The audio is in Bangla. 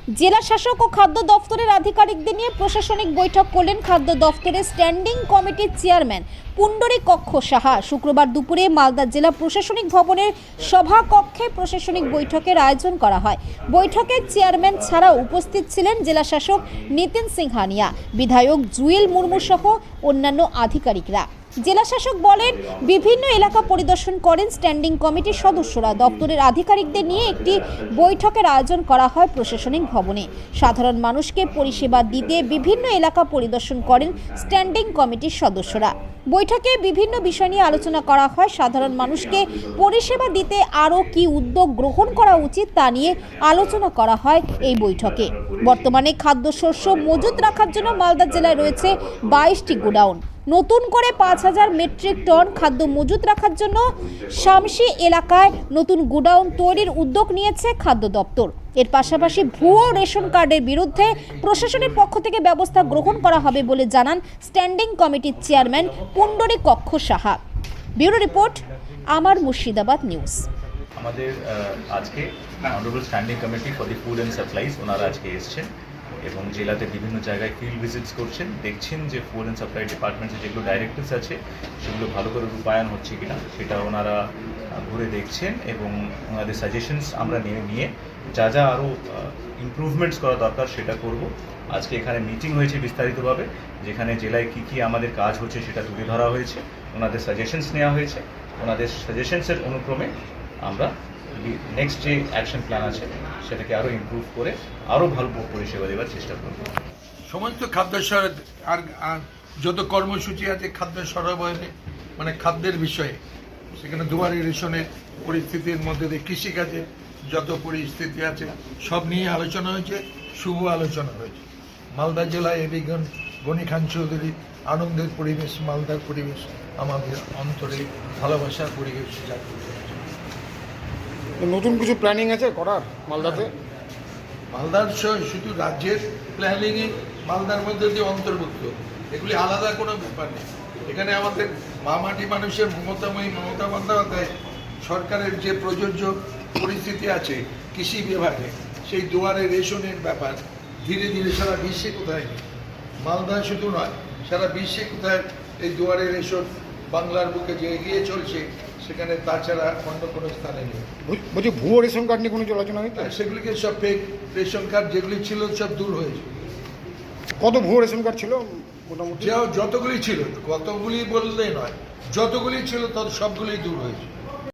জেলা শাসক ও খাদ্য দফতরের আধিকারিকদের নিয়ে প্রশাসনিক বৈঠক করলেন খাদ্য দফতরের স্ট্যান্ডিং কমিটির চেয়ারম্যান পুণ্ডরীকক্ষ সাহা। শুক্রবার দুপুরে মালদা জেলা প্রশাসনিক ভবনের সভাকক্ষে প্রশাসনিক বৈঠকের আয়োজন করা হয়। বৈঠকে চেয়ারম্যান ছাড়াও উপস্থিত ছিলেন জেলা শাসক নিতিন সিংহানিয়া, বিধায়ক জুয়েল মুর্মু সহ অন্যান্য আধিকারিকরা। জেলা শাসক বলেন, বিভিন্ন এলাকা পরিদর্শন করেন স্ট্যান্ডিং কমিটির সদস্যরা। দপ্তরের আধিকারিকদের নিয়ে একটি বৈঠকের আয়োজন করা হয় প্রশাসনিক ভবনে। সাধারণ মানুষকে পরিষেবা দিতে বিভিন্ন এলাকা পরিদর্শন করেন স্ট্যান্ডিং কমিটির সদস্যরা। বৈঠকে বিভিন্ন বিষয় নিয়ে আলোচনা করা হয়। সাধারণ মানুষকে পরিষেবা দিতে আরও কী উদ্যোগ গ্রহণ করা উচিত তা নিয়ে আলোচনা করা হয় এই বৈঠকে। বর্তমানে খাদ্যশস্য মজুত রাখার জন্য মালদা জেলায় রয়েছে 22টি গোডাউন। নতুন করে 5000 মেট্রিক টন খাদ্য মজুত রাখার জন্য শামসি এলাকায় নতুন গোডাউন তৈরির উদ্যোগ নিয়েছে খাদ্য দপ্তর। এর পাশাপাশি ভুয়ো রেশন কার্ডের বিরুদ্ধে প্রশাসনের পক্ষ থেকে ব্যবস্থা গ্রহণ করা হবে বলে জানান স্ট্যান্ডিং কমিটির চেয়ারম্যান পুণ্ডরীকক্ষ সাহা। ব্যুরো রিপোর্ট, আমার মুর্শিদাবাদ নিউজ। আমাদের আজকে honourable standing committee for the food and supplies ওনারা আজকে এসছেন এবং জেলাতে বিভিন্ন জায়গায় ফিল্ড ভিজিটস করছেন, দেখছেন যে ফুড অ্যান্ড সাপ্লাই ডিপার্টমেন্টের যেগুলো ডাইরেক্টিভস আছে সেগুলো ভালো করে রূপায়ণ হচ্ছে কিনা সেটা ওনারা ঘুরে দেখছেন এবং ওনাদের সাজেশনস আমরা নিয়ে যা যা আরও ইমপ্রুভমেন্টস করা দরকার সেটা করব। আজকে এখানে মিটিং হয়েছে বিস্তারিতভাবে, যেখানে জেলায় কী কী আমাদের কাজ হচ্ছে সেটা তুলে ধরা হয়েছে, ওনাদের সাজেশনস নেওয়া হয়েছে। ওনাদের সাজেশনসের অনুক্রমে আমরা নেক্সট যে অ্যাকশন প্ল্যান আছে সেটাকে আরও ইমপ্রুভ করে আরও ভালো পরিষেবা দেওয়ার চেষ্টা করব। সমস্ত খাদ্য আর যত কর্মসূচি আছে খাদ্য সরবরাহে মানে খাদ্যের বিষয়ে, সেখানে দুয়ারে রেশনের পরিস্থিতির মধ্যে দিয়ে কৃষিকাজের যত পরিস্থিতি আছে সব নিয়ে আলোচনা হয়েছে, শুভ আলোচনা হয়েছে। মালদা জেলায় এবিগঞ্জ গনি খান চৌধুরী আনন্দের পরিবেশ, মালদার পরিবেশ আমাদের অন্তরে ভালোবাসার পরিবেশ জাগ্রত হয়েছে। নতুন কিছু প্ল্যানিং আছে করার মালদাতে? মালদার শুধু রাজ্যের প্ল্যানিংই মালদার মধ্যে দিয়ে অন্তর্ভুক্ত, এগুলি আলাদা কোনো ব্যাপার নেই। এখানে আমাদের মামাটি মানুষের মমতা বন্দ্যোপাধ্যায় সরকারের যে প্রযোজ্য পরিস্থিতি আছে কৃষি বিভাগে, সেই দুয়ারে রেশনের ব্যাপার ধীরে ধীরে সারা বিশ্বে কোথায় নেই, মালদা শুধু নয় সারা বিশ্বে কোথায় এই দুয়ারে রেশন বাংলার বুকে যে এগিয়ে চলছে সেখানে তাছাড়া অন্য কোনো স্থানে নেই। বলছি ভুয়ো রেশন কার্ড নিয়ে কোনো আলোচনা হয়েছে? সেগুলিকে সব ফেক রেশন কার্ড যেগুলি ছিল সব দূর হয়েছে। কত ভুয়ো রেশন কার্ড ছিল মোটামুটি? যতগুলি ছিল, কতগুলি বললে নয়, যতগুলি ছিল তত সবগুলি দূর হয়েছে।